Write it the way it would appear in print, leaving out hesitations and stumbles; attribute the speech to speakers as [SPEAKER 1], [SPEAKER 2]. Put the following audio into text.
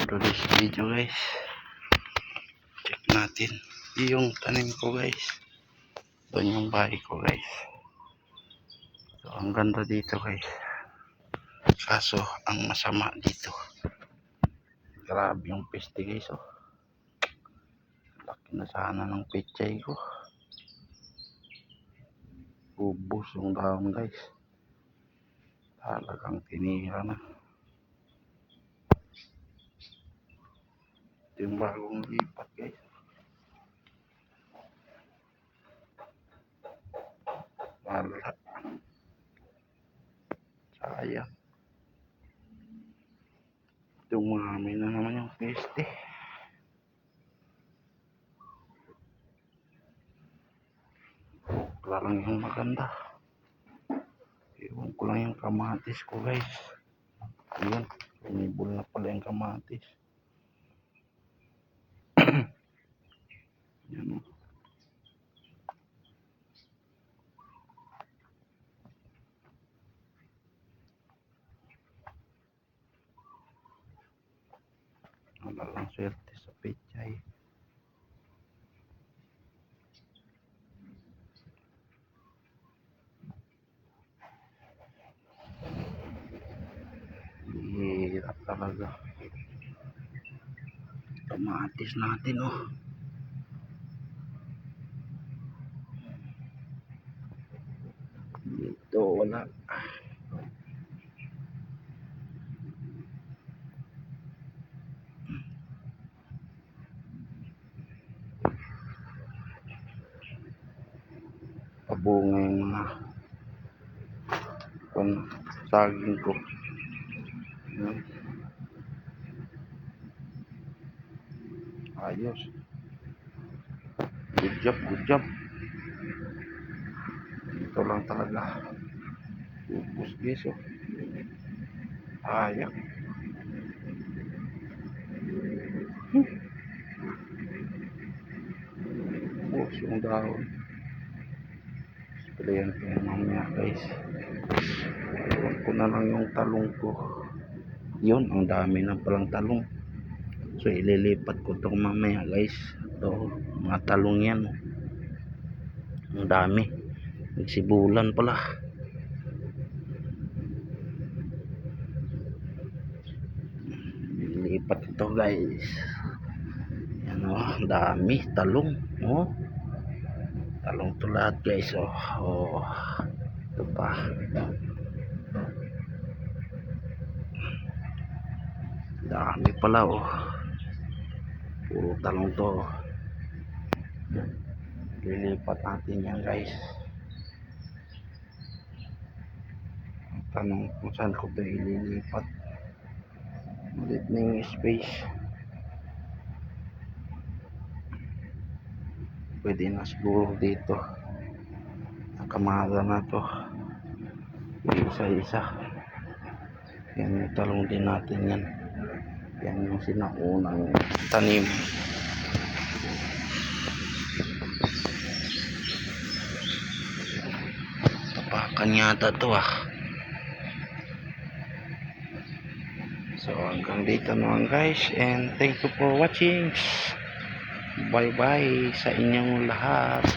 [SPEAKER 1] today's video guys, check natin yung tanim ko guys. Doon yung bahay ko guys. So ang ganda dito guys, kaso ang masama dito, grabe yung peste guys. Oh, laki na sana ng pechay ko, ubos yung dahon guys, talagang tinira na. Ito yung bagong lipat guys. Wala, sayang. Dumami na naman yung peste. Wala lang yung maganda. Iwan ko lang yung kamatis ko guys. Ayan, umibol na pala yung kamatis. Yan. Wala lang swerte sa pechay. Hirap talaga. Kamatis natin oh. Dito wala. Pabunga yung mga saging ko. Ayos. Good job, good job. Ito lang talaga. Ubus guys oh. Ayak. Ubus yung dahon. Sprayan ko yung mamaya guys. Iwan ko na lang yung talong ko. Yun, ang dami na palang talong. So ililipat ko ito mamaya guys. Ito, mga talong yan. Ang dami. Nagsibulan pala. Ililipat ito guys. Yan o, ang dami talong. Oh, talong to lahat guys. Oh, ito pa. Dami pala oh. Puro talong to. Lilipat natin yan guys. Ang tanong kung saan ko ba ililipat. Ulit na yung space. Pwede na siguro dito. Nakamada na to. Isa-isa. Yan yung talong din natin yan. Yan yung sinaunang tanim. Tapakan yata to ah. So hanggang dito naman guys, and thank you for watching. Bye bye sa inyong lahat.